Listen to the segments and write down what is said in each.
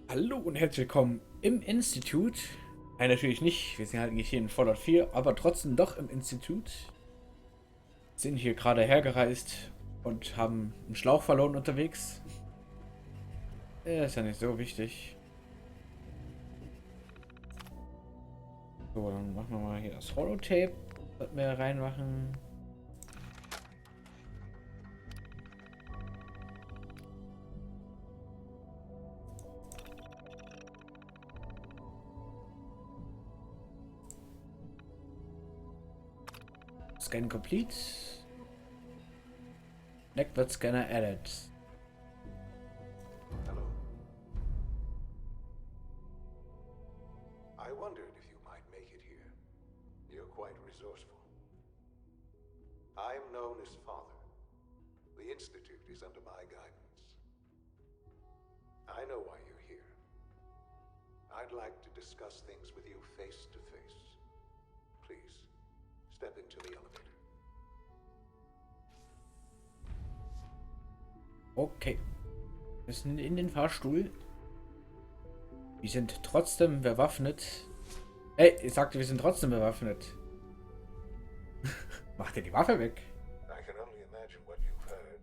Hallo und herzlich willkommen im Institut. Nein, natürlich nicht. Wir sind halt nicht hier in Fallout 4, aber trotzdem doch im Institut. Sind hier gerade hergereist und haben einen Schlauch verloren unterwegs. Ist ja nicht so wichtig. So, dann machen wir mal hier das Holotape. Sollten wir reinmachen. Scan complete. Network scanner added. Hello. I wondered if you might make it here. You're quite resourceful. I'm known as Father. The Institute is under my guidance. I know why you're here. I'd like to discuss things with you face to face. Please, step into the elevator. Okay. Wir sind in den Fahrstuhl. Wir sind trotzdem bewaffnet. Ey, ich sagte, wir sind trotzdem bewaffnet. Macht ihr die Waffe weg? I can only imagine what you've heard,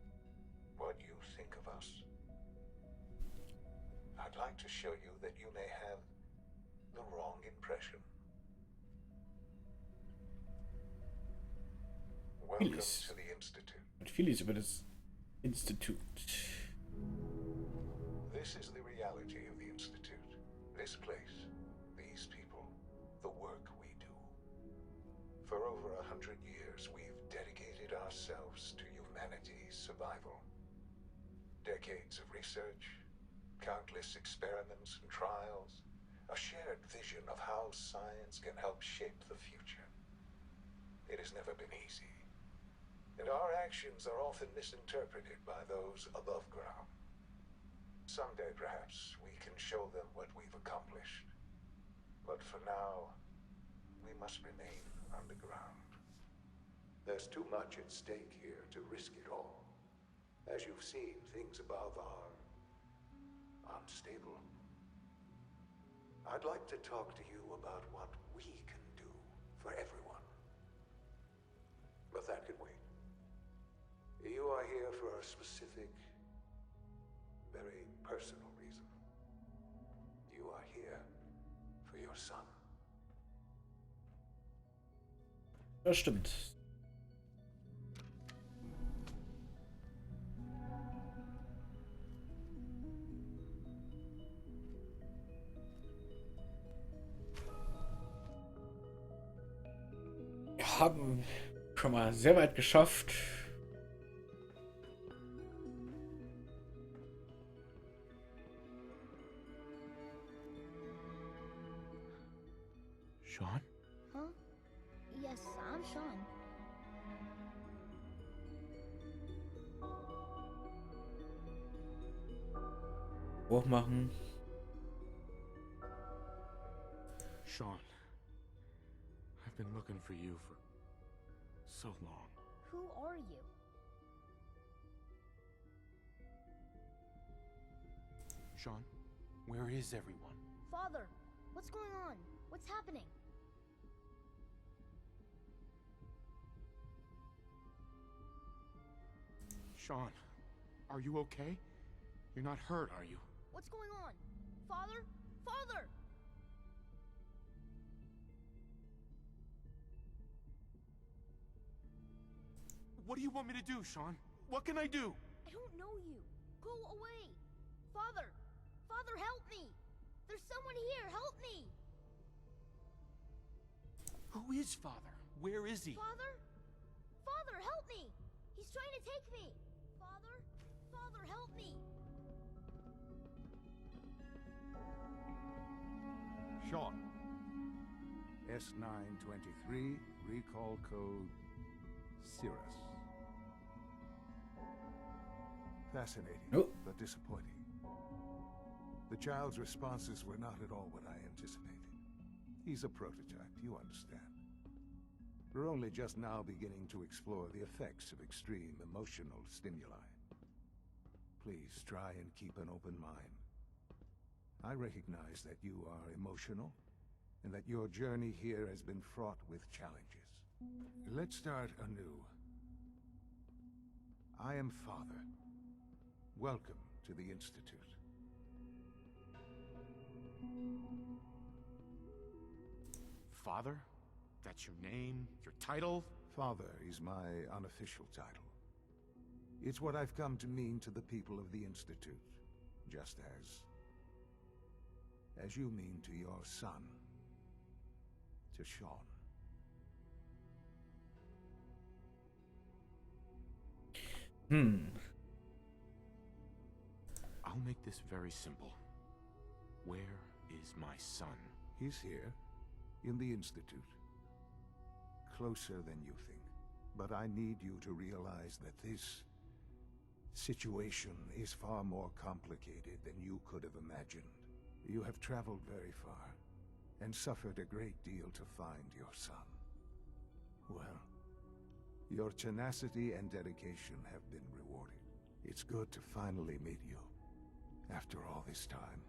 what you think of us. I'd like to show you that you may have the wrong impression. Welcome Phyllis. to the Institute. Und vieles über das Institut. This is the reality of the Institute. This place, these people, the work we do. For over 100 years, we've dedicated ourselves to humanity's survival. Decades of research, countless experiments and trials, a shared vision of how science can help shape the future. It has never been easy, and our actions are often misinterpreted by those above ground. Someday, perhaps, we can show them what we've accomplished. But for now, we must remain underground. There's too much at stake here to risk it all. As you've seen, things above are unstable. I'd like to talk to you about what we can do for everyone. But that can wait. You are here for a specific, very personal reason. You are here for your son. Das stimmt. Wir haben schon mal sehr weit geschafft. Sean? Huh? Yes, I'm Sean. Hochmachen. Sean. I've been looking for you for so long. Who are you? Sean, where is everyone? Father, what's going on? What's happening? Sean, are you okay? You're not hurt, are you? What's going on? Father? Father! What do you want me to do, Sean? What can I do? I don't know you. Go away. Father! Father, help me! There's someone here. Help me! Who is Father? Where is he? Father? Father, help me! He's trying to take me! Father? Father, help me! Sean. S923, recall code Cirrus. Fascinating, Oh. but disappointing. The child's responses were not at all what I anticipated. He's a prototype, you understand. We're only just now beginning to explore the effects of extreme emotional stimuli. Please try and keep an open mind. I recognize that you are emotional, and that your journey here has been fraught with challenges. Let's start anew. I am Father. Welcome to the Institute. Father? That's your name? Your title? Father is my unofficial title. It's what I've come to mean to the people of the Institute, just as you mean to your son, to Sean. I'll make this very simple. Where is my son? He's here, in the Institute. Closer than you think. But I need you to realize that this situation is far more complicated than you could have imagined. You have traveled very far, and suffered a great deal to find your son. Well, your tenacity and dedication have been rewarded. It's good to finally meet you, after all this time.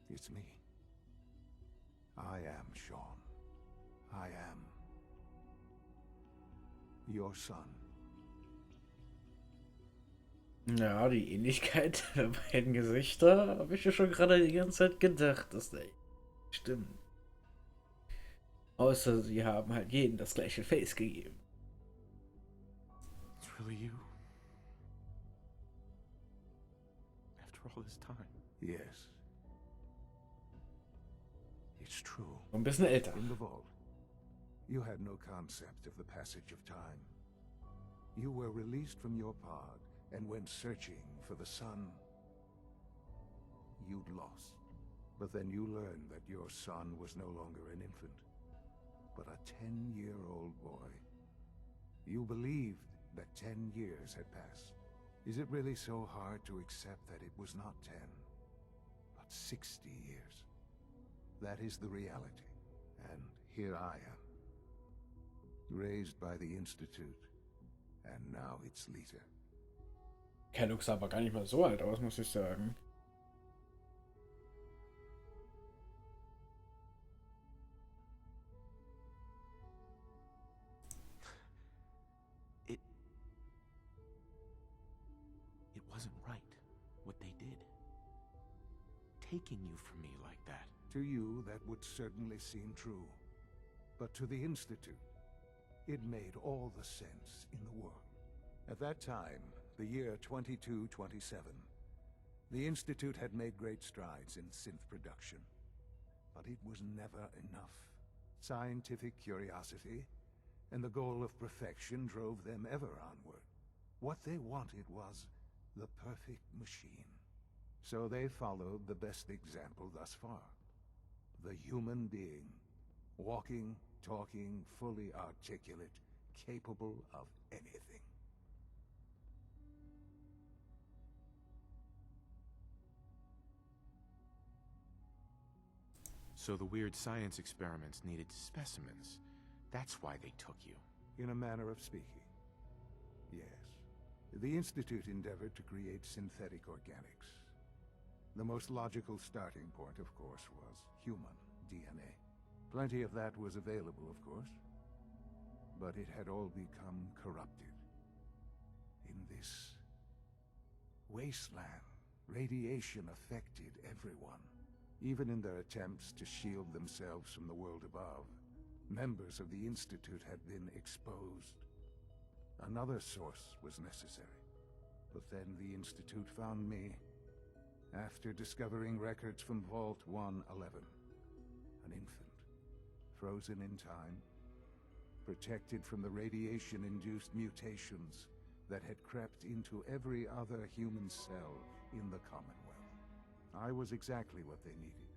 It's me. I am Sean. I am your son. Ja, die Ähnlichkeit der beiden Gesichter habe ich ja schon gerade die ganze Zeit gedacht, dass der stimmt. Außer sie haben halt jedem das gleiche Face gegeben. It's really you? After all this time? Yes. It's true. Ein bisschen älter. In the vault, you had no concept of the passage of time. You were released from your pod and went searching for the sun you'd lost. But then you learned that your son was no longer an infant, but a 10-year-old boy. You believed that 10 years had passed. Is it really so hard to accept that it was not 10, but 60 years? That is the reality, and here I am. Raised by the Institute, and now its leader. Kellogg sah aber gar nicht mal so alt aus, muss ich sagen. It wasn't right, what they did. Taking you from me like that. To you, that would certainly seem true. But to the Institute, it made all the sense in the world. At that time, the year 2227, the Institute had made great strides in synth production. But it was never enough. Scientific curiosity and the goal of perfection drove them ever onward. What they wanted was the perfect machine. So they followed the best example thus far. The human being. Walking, talking, fully articulate, capable of anything. So the weird science experiments needed specimens. That's why they took you. In a manner of speaking. Yes. The Institute endeavored to create synthetic organics. The most logical starting point, of course, was human DNA. Plenty of that was available, of course. But it had all become corrupted. In this wasteland, radiation affected everyone. Even in their attempts to shield themselves from the world above, members of the Institute had been exposed. Another source was necessary. But then the Institute found me, after discovering records from Vault 111. An infant, frozen in time, protected from the radiation-induced mutations that had crept into every other human cell in the Commonwealth. I was exactly what they needed.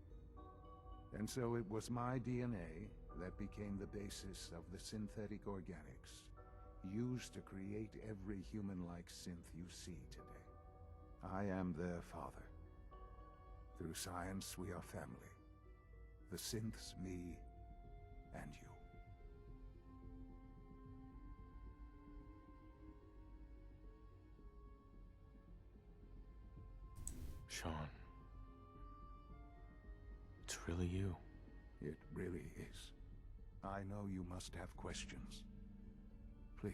And so it was my DNA that became the basis of the synthetic organics used to create every human-like synth you see today. I am their father. Through science, we are family. The synths, me, and you. Sean. It's really you. It really is. I know you must have questions. Please.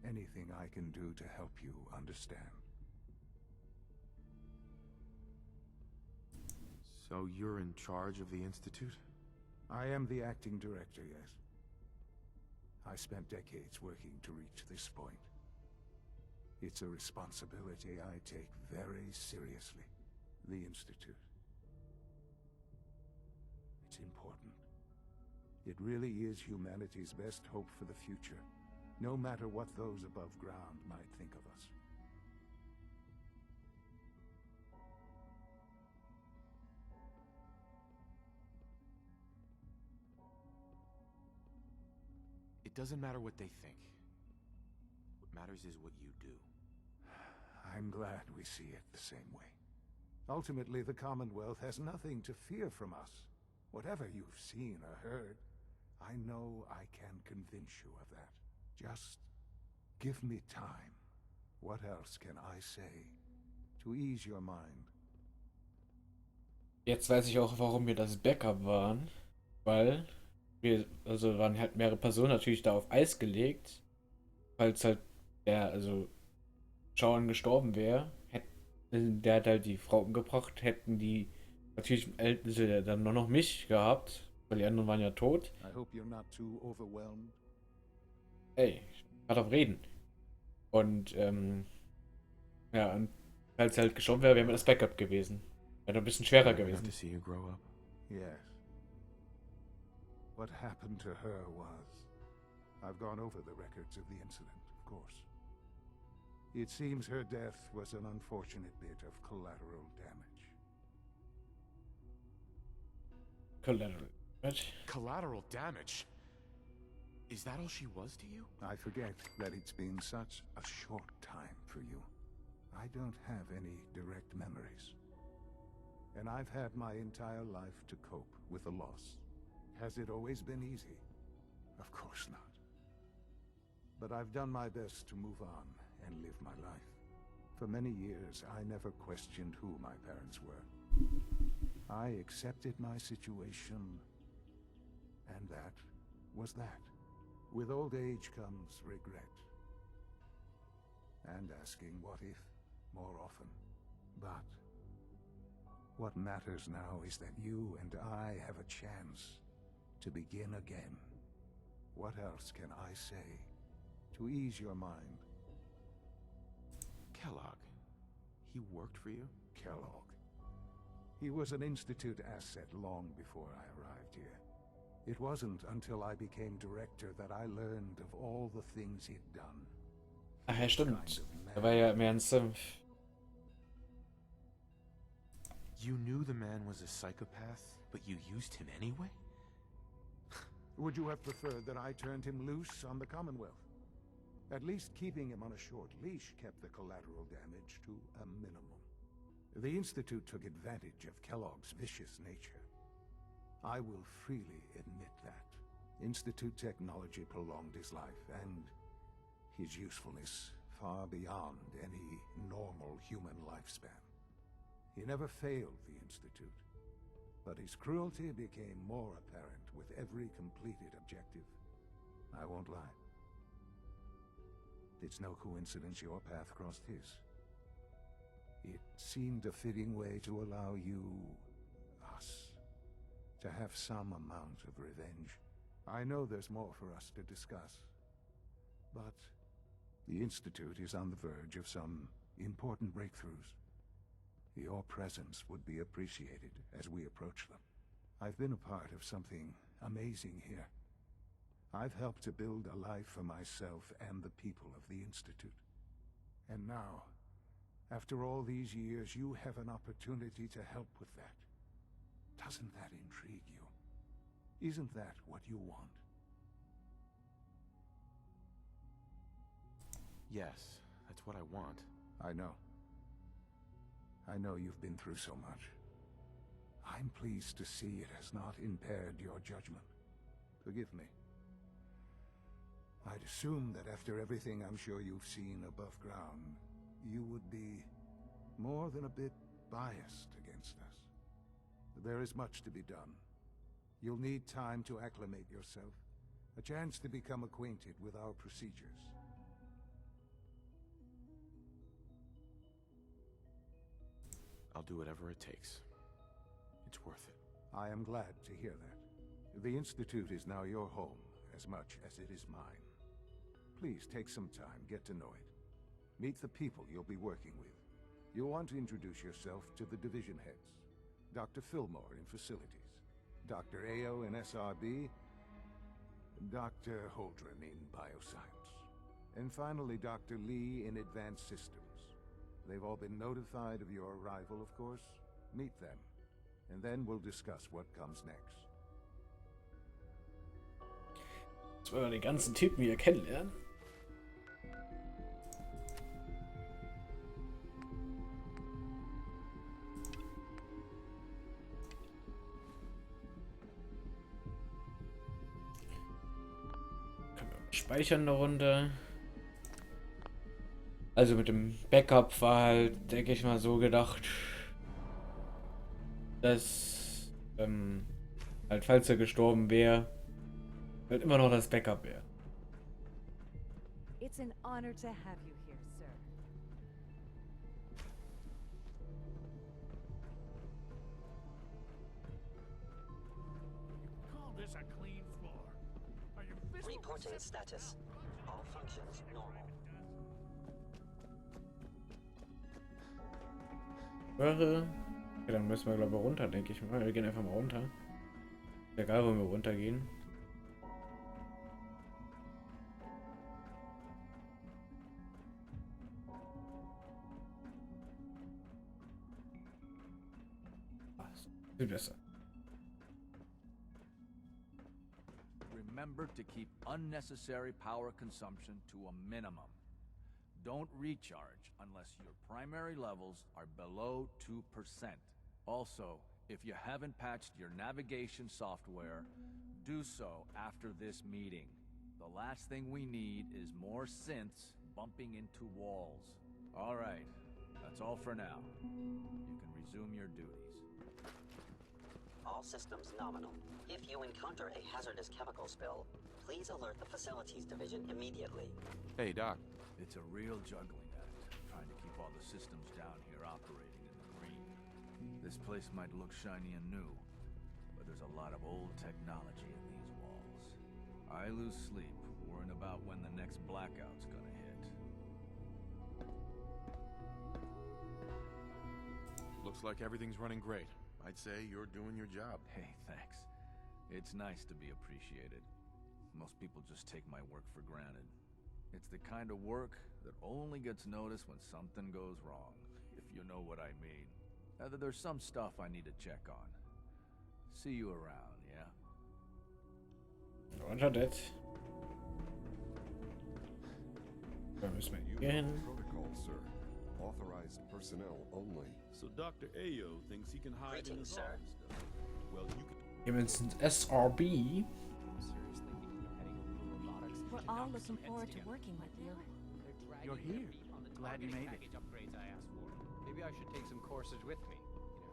Anything I can do to help you understand. So you're in charge of the Institute? I am the acting director, yes. I spent decades working to reach this point. It's a responsibility I take very seriously. The Institute. It's important. It really is humanity's best hope for the future, no matter what those above ground might think of us. It doesn't matter what they think. What matters is what you do. I'm glad we see it the same way. Ultimately, the Commonwealth has nothing to fear from us. Whatever you've seen or heard, I know I can convince you of that. Just give me time. What else can I say to ease your mind? Jetzt weiß ich auch, warum wir das Backup waren. Weil also waren halt mehrere Personen natürlich da auf Eis gelegt. Falls halt also Shaun gestorben wäre, der hat halt die Frau umgebracht, hätten die natürlich dann nur noch mich gehabt, weil die anderen waren ja tot. I hope you're not too overwhelmed. Ey, ich kann doch reden. Und, ja, und falls er halt gestorben wäre, wäre mir das Backup gewesen. Wäre ein bisschen schwerer I got gewesen. to see you grow up. Yes. What happened to her was... I've gone over the records of the incident, of course. It seems her death was an unfortunate bit of collateral damage. Collateral. What? Collateral damage? Is that all she was to you? I forget that it's been such a short time for you. I don't have any direct memories. And I've had my entire life to cope with the loss. Has it always been easy? Of course not. But I've done my best to move on and live my life. For many years, I never questioned who my parents were. I accepted my situation, and that was that. With old age comes regret. And asking what if more often. But what matters now is that you and I have a chance to begin again. What else can I say to ease your mind? Kellogg. He worked for you? Kellogg. He was an Institute asset long before I arrived here. It wasn't until I became director that I learned of all the things he'd done. Ach ja, stimmt. Er war ja mehr ein Synth. You knew the man was a psychopath, but you used him anyway? Would you have preferred that I turned him loose on the Commonwealth? At least keeping him on a short leash kept the collateral damage to a minimum. The Institute took advantage of Kellogg's vicious nature. I will freely admit that. Institute technology prolonged his life, and his usefulness far beyond any normal human lifespan. He never failed the Institute, but his cruelty became more apparent with every completed objective. I won't lie. It's no coincidence your path crossed his. It seemed a fitting way to allow you, us, to have some amount of revenge. I know there's more for us to discuss, but the Institute is on the verge of some important breakthroughs. Your presence would be appreciated as we approach them. I've been a part of something amazing here. I've helped to build a life for myself and the people of the Institute. And now, after all these years, you have an opportunity to help with that. Doesn't that intrigue you? Isn't that what you want? Yes, that's what I want. I know. I know you've been through so much. I'm pleased to see it has not impaired your judgment. Forgive me. I'd assume that after everything I'm sure you've seen above ground, you would be more than a bit biased against us. There is much to be done. You'll need time to acclimate yourself, a chance to become acquainted with our procedures. I'll do whatever it takes. It's worth it. I am glad to hear that. The Institute is now your home, as much as it is mine. Please take some time, get to know it. Meet the people you'll be working with. You'll want to introduce yourself to the division heads. Dr. Fillmore in Facilities, Dr. Ayo in SRB, Dr. Holdren in Bioscience, and finally Dr. Lee in Advanced Systems. They've all been notified of your arrival, of course. Meet them, and then we'll discuss what comes next. Jetzt wollen wir die ganzen Typen hier kennenlernen. Können wir speichern eine Runde. Also mit dem Backup war halt, denke ich mal, so gedacht, dass halt, falls er gestorben wäre, halt immer noch das Backup wäre. It's an honor to have you here, sir. Call this a clean floor. Are you visible? Reporting status. All functions normal. Okay, dann müssen wir, glaube ich, runter, denke ich mal. Wir gehen einfach mal runter. Egal, wo wir runtergehen. Viel besser. Remember to keep unnecessary power consumption to a minimum. Don't recharge unless your primary levels are below 2%. Also, if you haven't patched your navigation software, do so after this meeting. The last thing we need is more synths bumping into walls. All right, that's all for now. You can resume your duties. All systems nominal. If you encounter a hazardous chemical spill, please alert the Facilities Division immediately. Hey, Doc. It's a real juggling act, trying to keep all the systems down here operating in the green. This place might look shiny and new, but there's a lot of old technology in these walls. I lose sleep worrying about when the next blackout's gonna hit. Looks like everything's running great. I'd say you're doing your job. Hey, thanks. It's nice to be appreciated. Most people just take my work for granted. It's the kind of work that only gets noticed when something goes wrong, if you know what I mean. There's some stuff I need to check on. See you around, yeah? Roger that. Da müssen wir hier hin. Protocol, sir. Authorized personnel only. So Dr. Ayo thinks he can hide in his Greetings, sir. office, though. Well, you can... Hier ins SRB. We're all looking forward to working with you. You're here. Glad you made it. Maybe I should take some courses with me.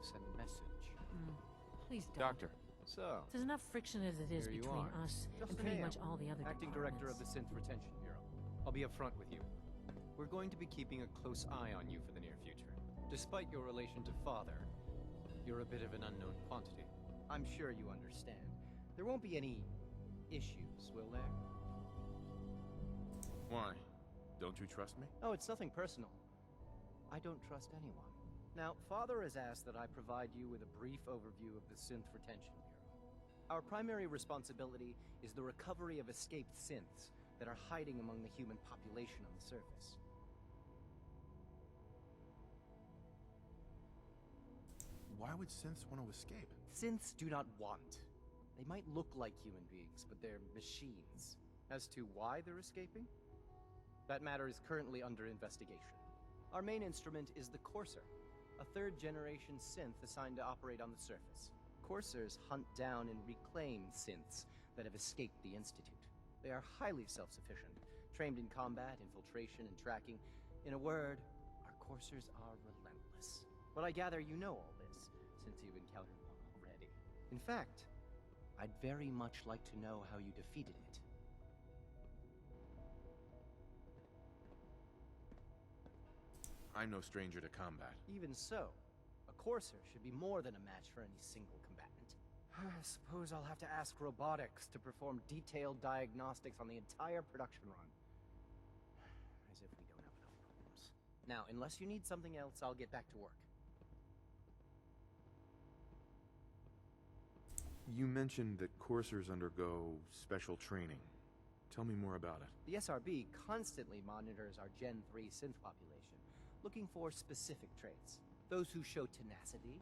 Send a message. Please don't. Doctor. So, There's enough friction as it is Here you between are. us and Justin pretty Hale, much all the other Acting Director of the departments. Synth Retention Bureau. I'll be upfront with you. We're going to be keeping a close eye on you for the near future. Despite your relation to Father, you're a bit of an unknown quantity. I'm sure you understand. There won't be any issues, will there? Why? Don't you trust me? Oh, it's nothing personal. I don't trust anyone. Now, Father has asked that I provide you with a brief overview of the Synth Retention Bureau. Our primary responsibility is the recovery of escaped synths that are hiding among the human population on the surface. Why would synths want to escape? Synths do not want. They might look like human beings, but they're machines. As to why they're escaping? That matter is currently under investigation. Our main instrument is the Courser, a third-generation synth assigned to operate on the surface. Coursers hunt down and reclaim synths that have escaped the Institute. They are highly self-sufficient, trained in combat, infiltration, and tracking. In a word, our Coursers are relentless. But I gather you know all this, since you've encountered one In fact, I'd very much like to know how you defeated it. I'm no stranger to combat. Even so, a Courser should be more than a match for any single combatant. I suppose I'll have to ask robotics to perform detailed diagnostics on the entire production run. As if we don't have enough problems. Now, unless you need something else, I'll get back to work. You mentioned that coursers undergo special training. Tell me more about it. The SRB constantly monitors our Gen 3 synth population, looking for specific traits. Those who show tenacity,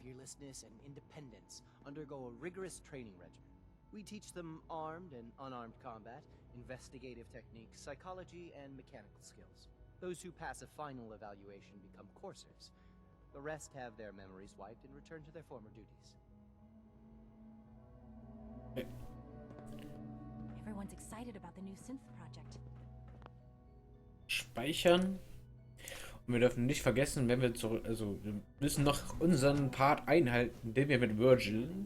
fearlessness, and independence undergo a rigorous training regimen. We teach them armed and unarmed combat, investigative techniques, psychology, and mechanical skills. Those who pass a final evaluation become coursers. The rest have their memories wiped and return to their former duties. Everyone's excited about the new synth project. Speichern. Und wir dürfen nicht vergessen, wenn wir zurück, also wir müssen noch unseren Part einhalten, den wir mit Virgil,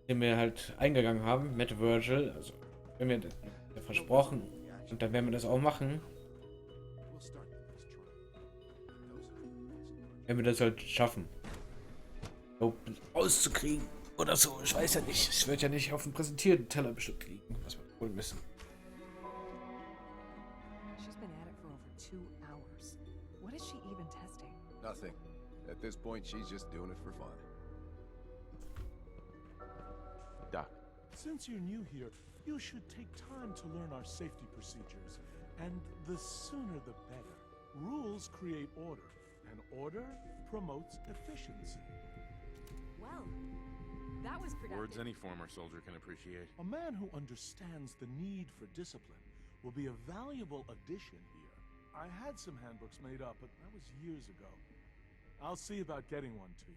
den wir halt eingegangen haben mit Virgil, also wenn wir das versprochen und dann werden wir das auch machen. Wenn wir das halt schaffen, auszukriegen oder so, ich weiß ja nicht, es wird ja nicht auf dem präsentierten Teller bestimmt liegen, was wir wohl wissen. 2 hours. What is she even testing? Nothing. At this point, she's just doing it for fun. Doc. Since you're new here, you should take time to learn our safety procedures. And the sooner the better. Rules create order, and order promotes efficiency. Well, that was productive. Words any former soldier can appreciate. A man who understands the need for discipline will be a valuable addition here. I had some handbooks made up, but that was years ago. I'll see about getting one to you.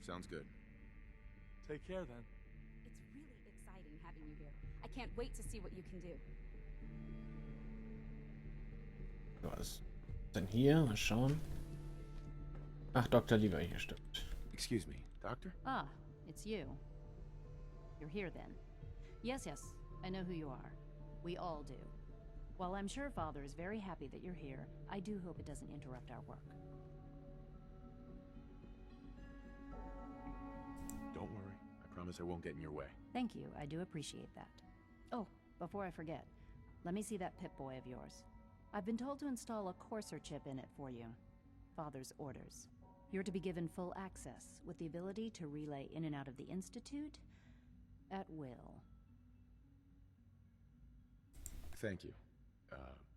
Sounds good. Take care, then. It's really exciting having you here. I can't wait to see what you can do. Was ist denn hier? Mal schauen. Ach, Dr. Levi hier stimmt. Excuse me, Doctor? Ah, it's you. You're here then. Yes, I know who you are. We all do. While I'm sure Father is very happy that you're here, I do hope it doesn't interrupt our work. Don't worry. I promise I won't get in your way. Thank you, I do appreciate that. Oh, before I forget, let me see that Pip-Boy of yours. I've been told to install a Courser chip in it for you. Father's orders. You're to be given full access, with the ability to relay in and out of the Institute at will. Thank you.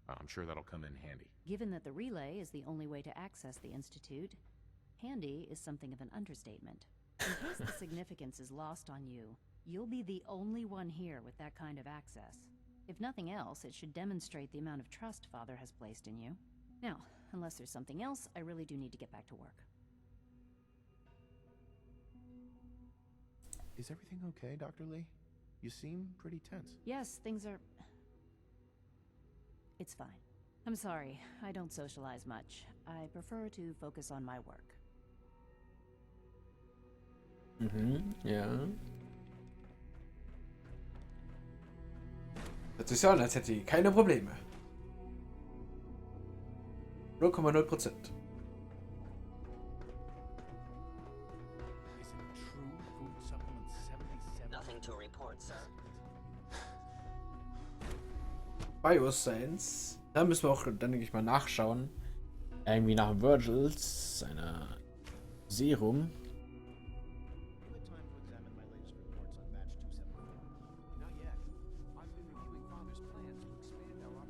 I'm sure that'll come in handy. Given that the relay is the only way to access the Institute, handy is something of an understatement. In case the significance is lost on you, you'll be the only one here with that kind of access. If nothing else, it should demonstrate the amount of trust Father has placed in you. Now, unless there's something else, I really do need to get back to work. Is everything okay, Dr. Lee? You seem pretty tense. Yes, things are... It's fine. I'm sorry, I don't socialize much. I prefer to focus on my work. Ja. Hört sich so an, als hätte sie keine Probleme. 0,0%. Nothing to report, sir. Bioscience. Da müssen wir auch dann, denke ich mal, nachschauen. Irgendwie nach Virgils, seiner Serum.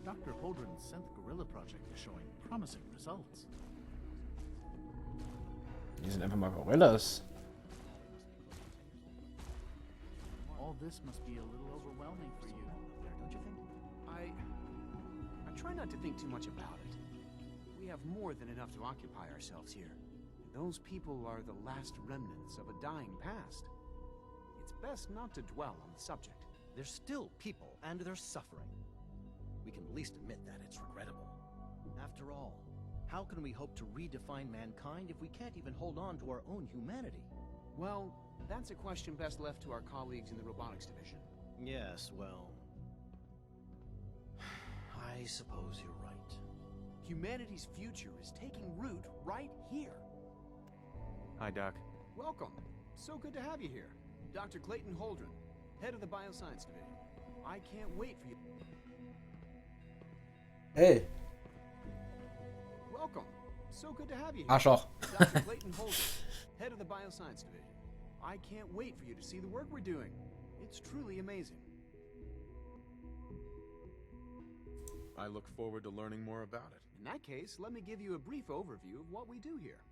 Dr. Holdren's synth gorilla project is showing promising results. Die sind einfach mal Gorillas. All this must be a little overwhelming for you, don't you think? I try not to think too much about it. We have more than enough to occupy ourselves here. Those people are the last remnants of a dying past. It's best not to dwell on the subject. They're still people, and they're suffering. We can at least admit that it's regrettable. After all, How can we hope to redefine mankind if we can't even hold on to our own humanity? Well, that's a question best left to our colleagues in the robotics division. Yes, well... I suppose you're right. Humanity's future is taking root right here. Hi, Doc. Welcome. So good to have you here. Dr. Clayton Holdren, head of the Bioscience Division. I can't wait for you. Hey. Welcome. So good to have you here. Arschloch. Dr. Clayton Holdren, head of the Bioscience Division. I can't wait for you to see the work we're doing. It's truly amazing. I look forward to learning more about it. In that case, let me give you a brief overview of what we do here.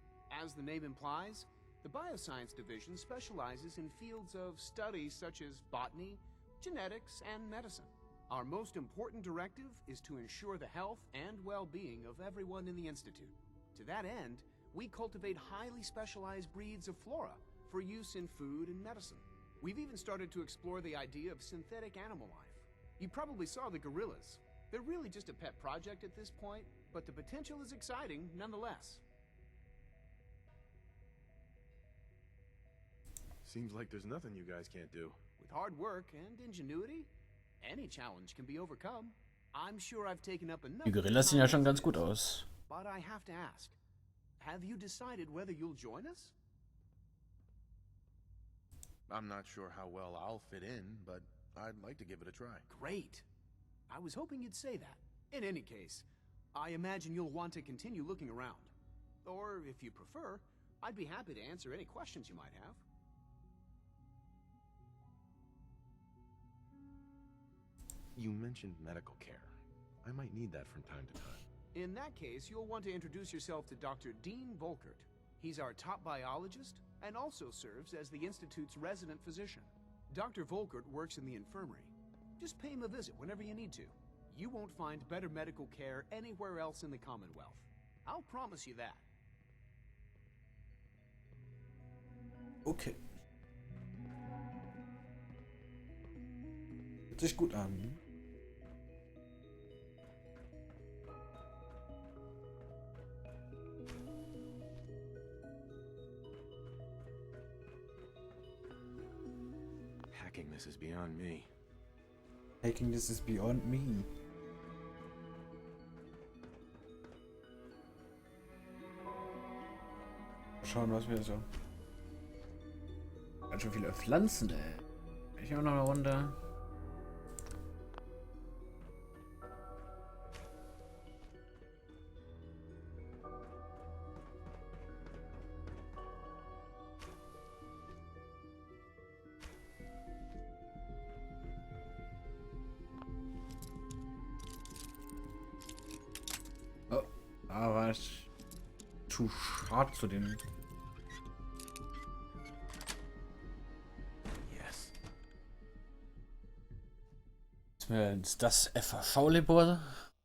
As the name implies, the Bioscience Division specializes in fields of study such as botany, genetics, and medicine. Our most important directive is to ensure the health and well-being of everyone in the Institute. To that end, we cultivate highly specialized breeds of flora for use in food and medicine. We've even started to explore the idea of synthetic animal life. You probably saw the gorillas. They're really just a pet project at this point, but the potential is exciting nonetheless. Seems like there's nothing you guys can't do. With hard work and ingenuity, any challenge can be overcome. I'm sure I've taken up enough. Die Gorillas sehen ja schon ganz gut aus. But I have to ask, have you decided whether you'll join us? I'm not sure how well I'll fit in, but I'd like to give it a try. Great. I was hoping you'd say that. In any case, I imagine you'll want to continue looking around. Or, if you prefer, I'd be happy to answer any questions you might have. You mentioned medical care. I might need that from time to time. In that case, you'll want to introduce yourself to Dr. Dean Volkert. He's our top biologist and also serves as the Institute's resident physician. Dr. Volkert works in the infirmary. Just pay him a visit whenever you need to. You won't find better medical care anywhere else in the Commonwealth. I'll promise you that. Okay. Hört sich gut an. Hacking this is beyond me. Hacking this is beyond me. Schauen, was wir so. Ganz schön viele Pflanzen, ey. Ich auch noch eine Runde. Oh, da war es zu schad zu dem. Ist das FAV-Labor?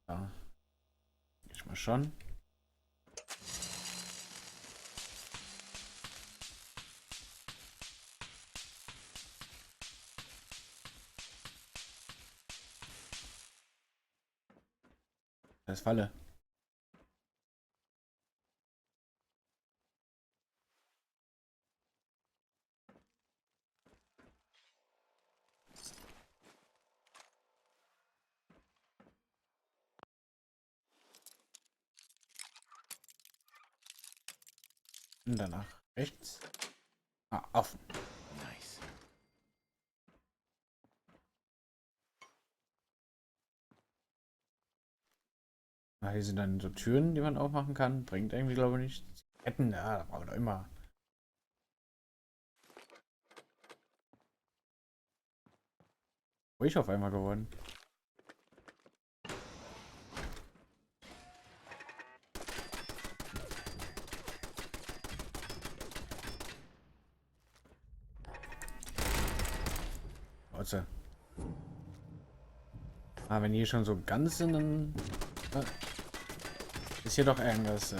Ja. Ich mal schon. Das ist Falle. Und danach rechts. Ah, offen. Nice. Ah, hier sind dann so Türen, die man aufmachen kann. Bringt irgendwie, glaube ich, nichts. Ketten, ja, da brauchen wir doch immer. Ruhig auf einmal geworden. Ah, wenn die hier schon so ganz sind, dann ist hier doch irgendwas.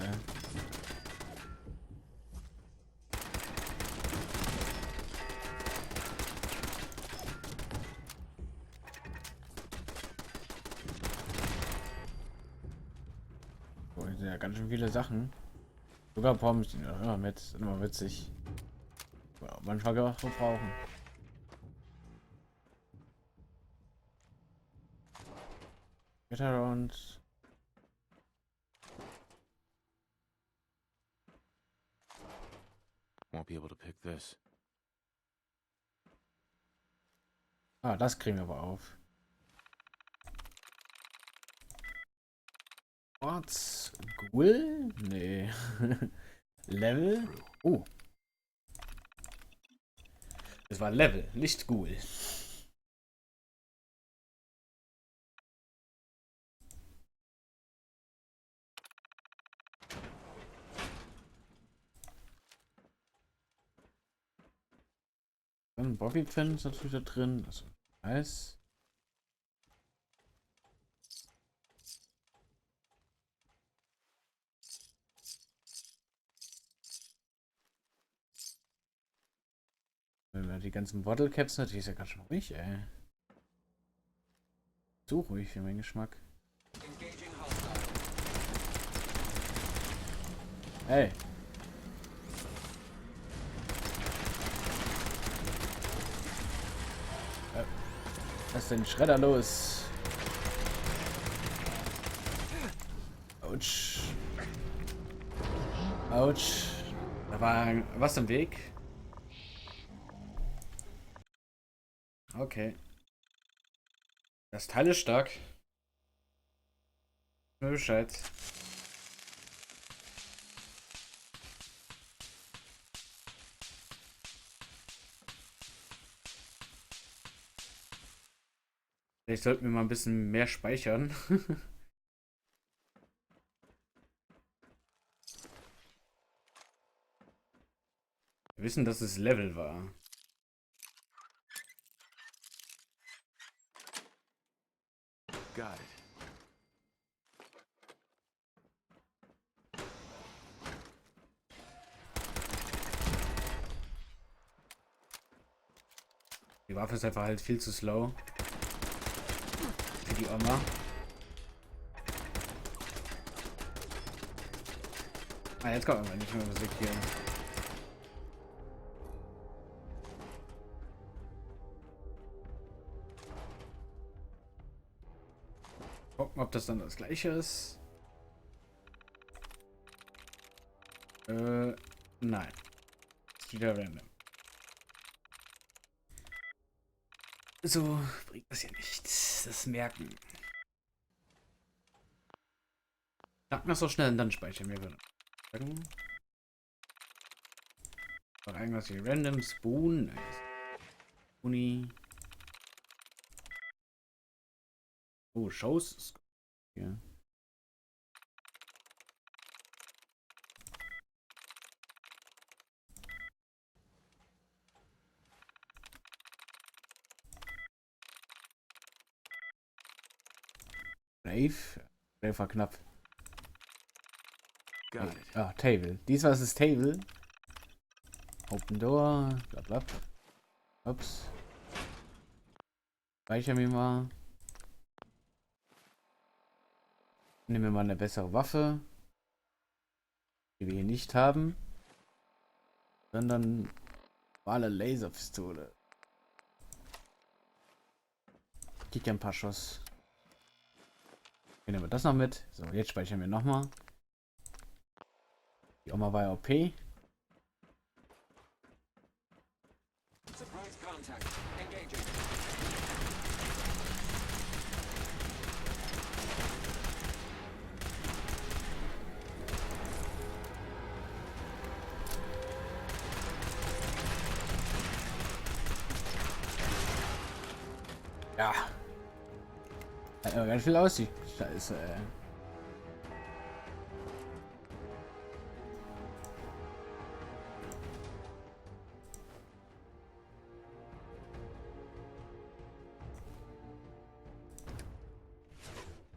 Oh, hier sind ja ganz schön viele Sachen. Sogar Pommes, die noch immer mit. Sind immer witzig. Ja, manchmal auch so brauchen. Get around. Won't be able to pick this. Ah, das kriegen wir aber auf. Orts Ghoul? Nee. Level? Oh. Das war Level, nicht Ghoul. Dann Bobby Pin ist natürlich da drin. Also nice. Wenn wir die ganzen Bottle Caps natürlich ist ja ganz schön ruhig, ey. Zu ruhig für meinen Geschmack. Hey. Was ist denn Schredder los? Autsch. Autsch. Da war was im Weg. Okay. Das Teil ist stark. Nur Bescheid. Vielleicht sollten wir mal ein bisschen mehr speichern. Wir wissen, dass es Level war. Got it. Die Waffe ist einfach halt viel zu slow. Für die Oma. Ah, jetzt kommt aber nicht mehr Musik hier. Gucken, ob das dann das gleiche ist. Nein. Ist wieder random. So bringt das ja nichts. Das Merken. Sag mal so schnell und dann speichern wir wieder. War irgendwas wie Random Spoon. Nice. Uni. Oh, Shows. Ja. Brave war knapp. Ah, Table. Diesmal ist es Table. Open Door. Blablabla. Ups. Speichern wir mal. Nehmen wir mal eine bessere Waffe. Die wir hier nicht haben. Sondern normale Laserpistole. Gibt ja ein paar Schuss. Hier nehmen wir das noch mit. So, jetzt speichern wir nochmal. Die Oma war ja OP. Ja. Hat aber ganz viel aussieht. Scheiße, ey.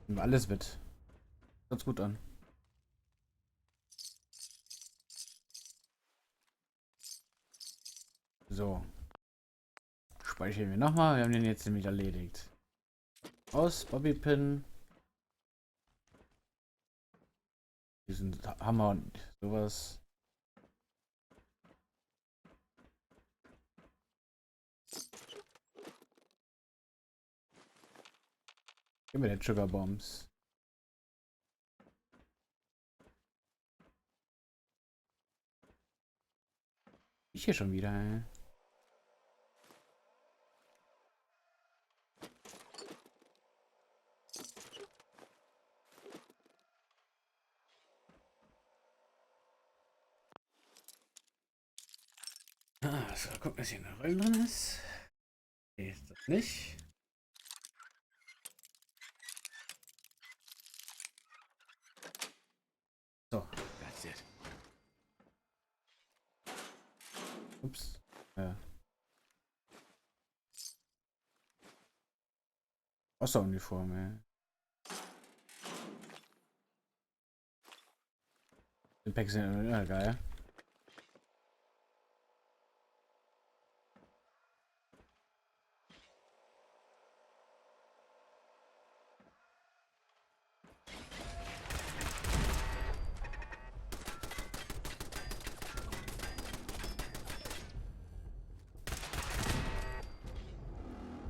Nehmen wir alles mit. Hört's gut an. So. Speichern wir nochmal. Wir haben den jetzt nämlich erledigt. Aus, Bobby Pin. Diesen Hammer und sowas. Gib mir den Sugar Bombs. Ich hier schon wieder, ey. So, gucken, was hier in der Räumen drin ist. Okay, ist das nicht. So, that's it. Ups. Ja. Wasseruniform, ey. Den Pack sind ja geil.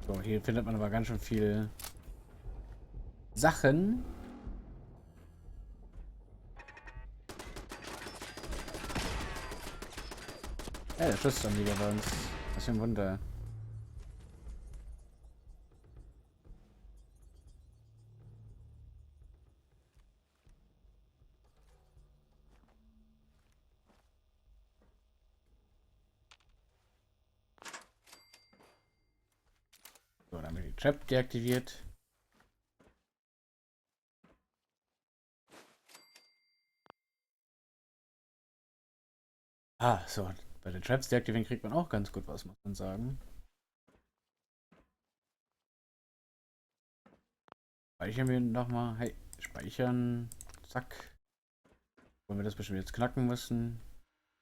So, hier findet man aber ganz schön viel Sachen. Ja, der Schuss dann wieder bei uns. Was für ein Wunder. So, dann haben wir die Trap deaktiviert. Ah, so. Bei den Traps deaktivieren kriegt man auch ganz gut was, muss man sagen. Speichern wir nochmal. Hey, speichern. Zack. Wollen wir das bestimmt jetzt knacken müssen?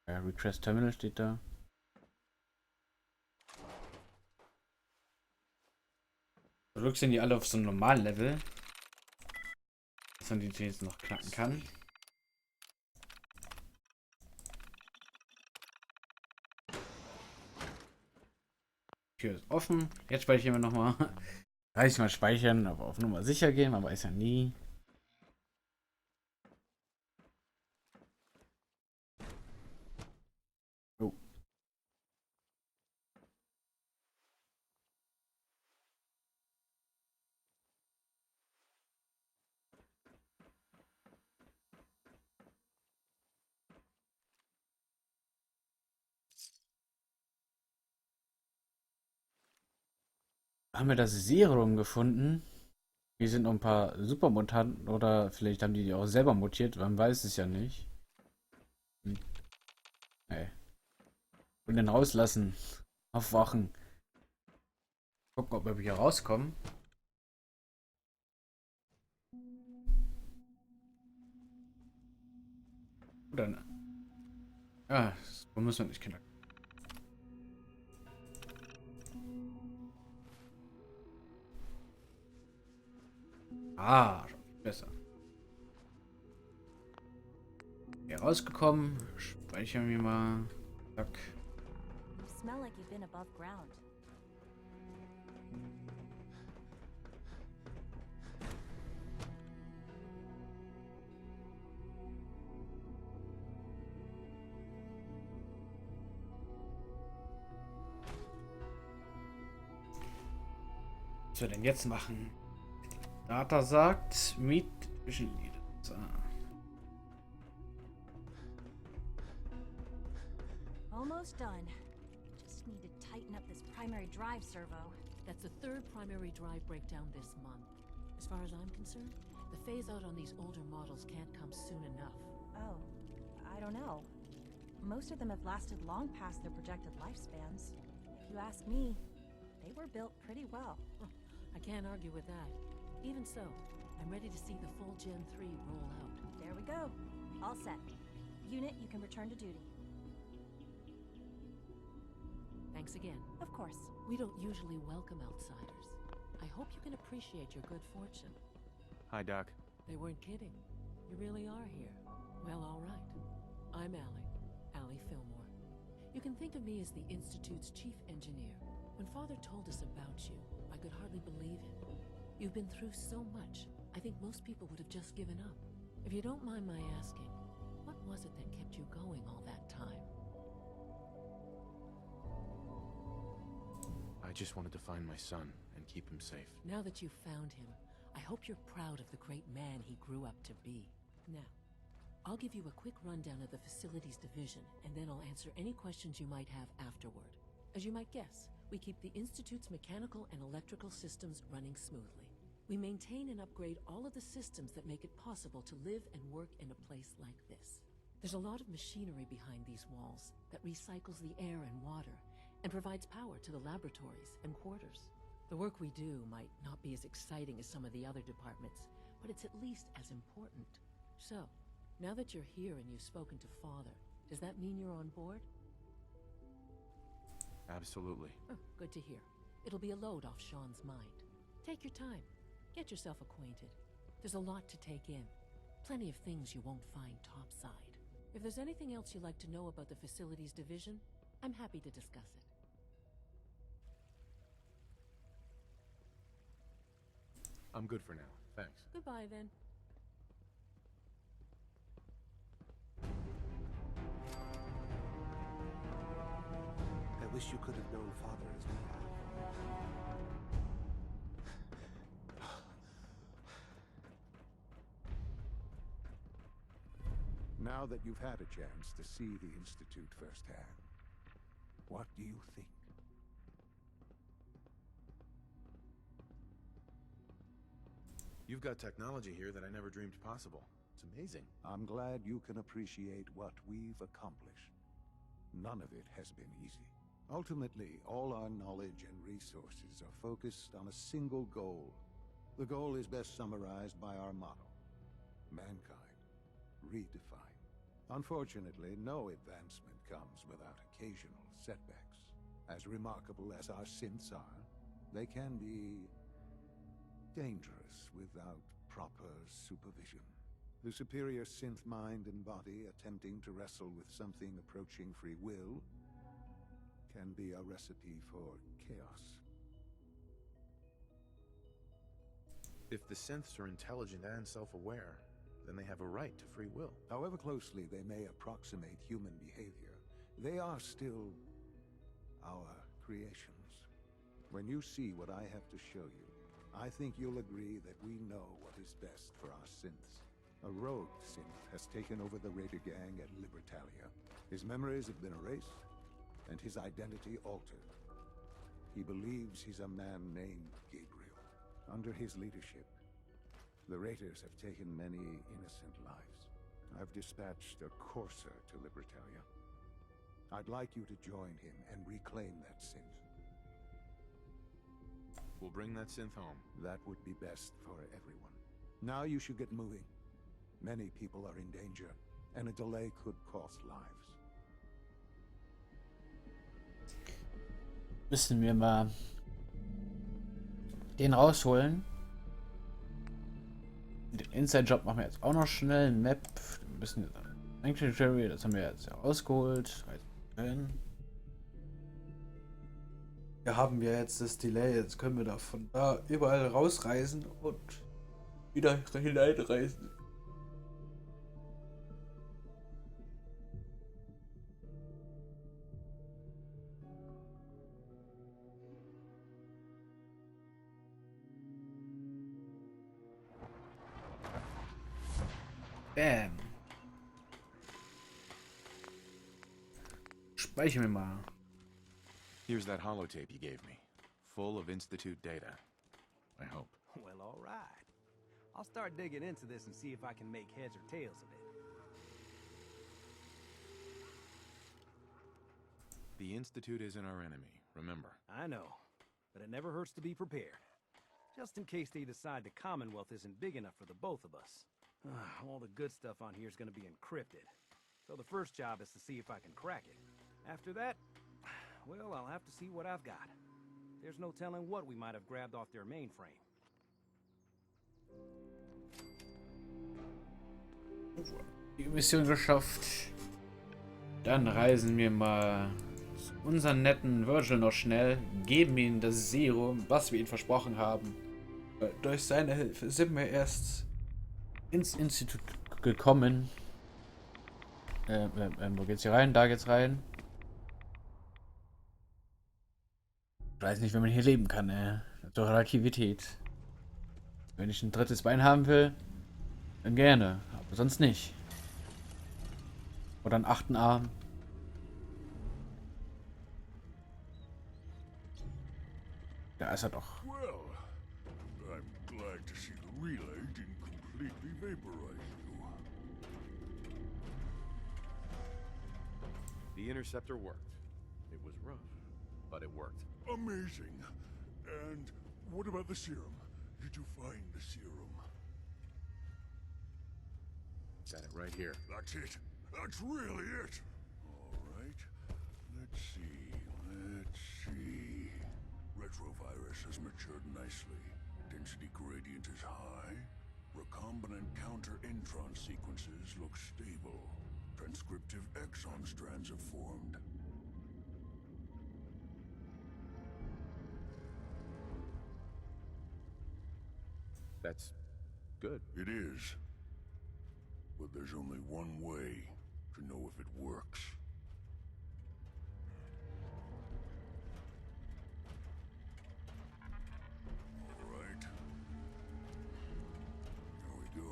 Ja, Request Terminal steht da. Zurück sind die alle auf so einem normalen Level. Dass man die jetzt noch knacken kann. Tür ist offen. Jetzt speichern wir nochmal. 30 Mal speichern, aber auf Nummer sicher gehen. Man weiß ja nie. Oh. Haben wir das Serum gefunden? Hier sind noch ein paar Supermutanten oder vielleicht haben die auch selber mutiert, man weiß es ja nicht. Hey. Und den rauslassen. Aufwachen. Gucken, ob wir hier rauskommen. Oder. Ah, so müssen wir nicht knacken. Ah, schon besser. Hier rausgekommen. Speichern wir mal. Zack. You smell like you've been above ground. Was wir denn jetzt machen? Data sagt, Meet Vision Leader. So. Almost done. Just need to tighten up this primary drive servo. That's the third primary drive breakdown this month. As far as I'm concerned, the phase out on these older models can't come soon enough. Oh, I don't know. Most of them have lasted long past their projected lifespans. If you ask me, they were built pretty well. I can't argue with that. Even so, I'm ready to see the full Gen 3 roll out. There we go. All set. Unit, you can return to duty. Thanks again. Of course. We don't usually welcome outsiders. I hope you can appreciate your good fortune. Hi, Doc. They weren't kidding. You really are here. Well, all right. I'm Allie Fillmore. You can think of me as the Institute's chief engineer. When Father told us about you, I could hardly believe him. You've been through so much, I think most people would have just given up. If you don't mind my asking, what was it that kept you going all that time? I just wanted to find my son and keep him safe. Now that you've found him, I hope you're proud of the great man he grew up to be. Now, I'll give you a quick rundown of the Facilities Division, and then I'll answer any questions you might have afterward. As you might guess, we keep the Institute's mechanical and electrical systems running smoothly. We maintain and upgrade all of the systems that make it possible to live and work in a place like this. There's a lot of machinery behind these walls that recycles the air and water and provides power to the laboratories and quarters. The work we do might not be as exciting as some of the other departments, but it's at least as important. So, now that you're here and you've spoken to Father, does that mean you're on board? Absolutely. Oh, good to hear. It'll be a load off Sean's mind. Take your time. Get yourself acquainted. There's a lot to take in. Plenty of things you won't find topside. If there's anything else you'd like to know about the Facilities Division, I'm happy to discuss it. I'm good for now. Thanks. Goodbye, then. I wish you could have known Father as we have. Now that you've had a chance to see the Institute firsthand, what do you think? You've got technology here that I never dreamed possible. It's amazing. I'm glad you can appreciate what we've accomplished. None of it has been easy. Ultimately, all our knowledge and resources are focused on a single goal. The goal is best summarized by our motto: mankind, redefined. Unfortunately, no advancement comes without occasional setbacks. As remarkable as our synths are, they can be dangerous without proper supervision. The superior synth mind and body attempting to wrestle with something approaching free will can be a recipe for chaos. If the synths are intelligent and self-aware, then they have a right to free will. However closely they may approximate human behavior, they are still our creations. When you see what I have to show you, I think you'll agree that we know what is best for our synths. A rogue synth has taken over the Raider gang at Libertalia. His memories have been erased, and his identity altered. He believes he's a man named Gabriel. Under his leadership, the Raiders have taken many innocent lives. I've dispatched a courser to Libertalia. I'd like you to join him and reclaim that synth. We'll bring that synth home. That would be best for everyone. Now you should get moving. Many people are in danger, and a delay could cost lives. Müssen wir mal den rausholen. Den Inside-Job machen wir jetzt auch noch schnell. Ein Map. Ein bisschen Sanctuary, das haben wir jetzt ja rausgeholt. Hier haben wir jetzt das Delay. Jetzt können wir da von da überall rausreisen und wieder hineinreisen. Bam. Speichern wir mal. Here's that holotape you gave me, full of Institute data. I hope. Well, all right. I'll start digging into this and see if I can make heads or tails of it. The Institute isn't our enemy, remember. I know, but it never hurts to be prepared. Just in case they decide the Commonwealth isn't big enough for the both of us. All the good stuff on here is going to be encrypted. So the first job is to see if I can crack it. After that, well, I'll have to see what I've got. There's no telling what we might have grabbed off their mainframe. die Mission geschafft. Dann reisen wir mal zu unseren netten Virgil noch schnell, geben ihm das Serum, was wir ihm versprochen haben. Durch seine Hilfe sind wir erst ins Institut gekommen. Wo geht's hier rein? Da geht's rein. Ich weiß nicht, wenn man hier leben kann, durch Relativität. Wenn ich ein drittes Bein haben will, dann gerne, aber sonst nicht. Oder einen 8. Arm. Da ist er doch. Well, I'm glad to see the relay didn't completely vaporize you. The interceptor worked. It was rough, but it worked. Amazing. And what about the serum? Did you find the serum? Got it right here. That's it. That's really it. All right. Let's see. Retrovirus has matured nicely. Density gradient is high. Recombinant counter-intron sequences look stable. Transcriptive exon strands have formed. That's good. It is. But there's only one way to know if it works. All right. Here we go.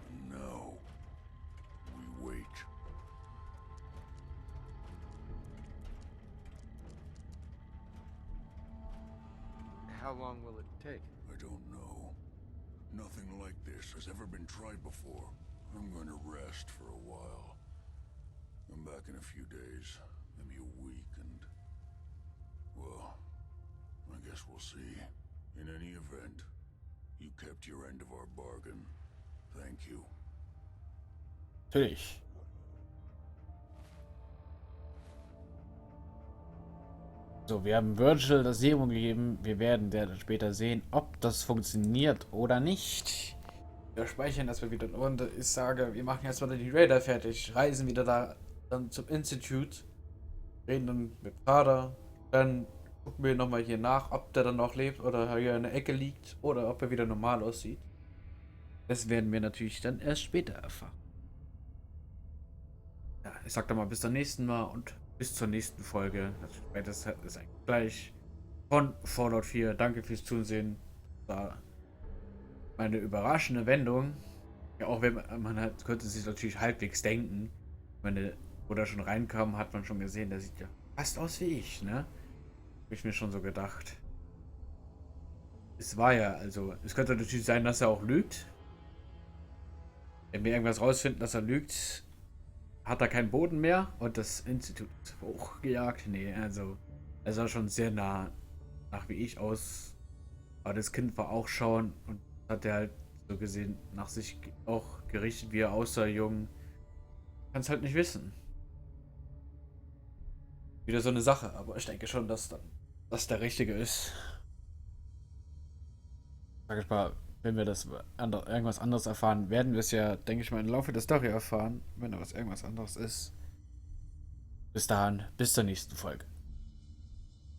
And now, we wait. How long will it take? I don't know. Nothing like this has ever been tried before. I'm going to rest for a while. I'm back in a few days, maybe a week, and... well, I guess we'll see. In any event, you kept your end of our bargain. Thank you. Natürlich. So, wir haben Virgil das Serum gegeben. Wir werden dann später sehen, ob das funktioniert oder nicht. Wir speichern das mal wieder. Und ich sage, wir machen jetzt mal die Raider fertig. Reisen wieder da dann zum Institut. Reden dann mit Vater. Dann gucken wir nochmal hier nach, ob der dann noch lebt oder hier in der Ecke liegt. Oder ob er wieder normal aussieht. Das werden wir natürlich dann erst später erfahren. Ja, ich sag dann mal bis zum nächsten Mal und bis zur nächsten Folge. Das ist eigentlich gleich von Fallout 4. Danke fürs Zusehen. War eine überraschende Wendung. Ja, auch wenn man halt, könnte sich natürlich halbwegs denken. Wo der schon reinkam, hat man schon gesehen, der sieht ja fast aus wie ich, ne? Hab ich mir schon so gedacht. Es war ja, also, es könnte natürlich sein, dass er auch lügt. Wenn wir irgendwas rausfinden, dass er lügt, hat er keinen Boden mehr und das Institut hochgejagt. Nee, also, er sah schon sehr nah nach wie ich aus. Aber das Kind war auch schon und hat er halt so gesehen nach sich auch gerichtet, wie er aussah, jung. Kann's halt nicht wissen. Wieder so eine Sache, aber ich denke schon, dass dann das der Richtige ist. Sag ich mal, wenn wir das irgendwas anderes erfahren, werden wir es ja, denke ich mal, im Laufe der Story erfahren, wenn da was irgendwas anderes ist. Bis dahin, bis zur nächsten Folge.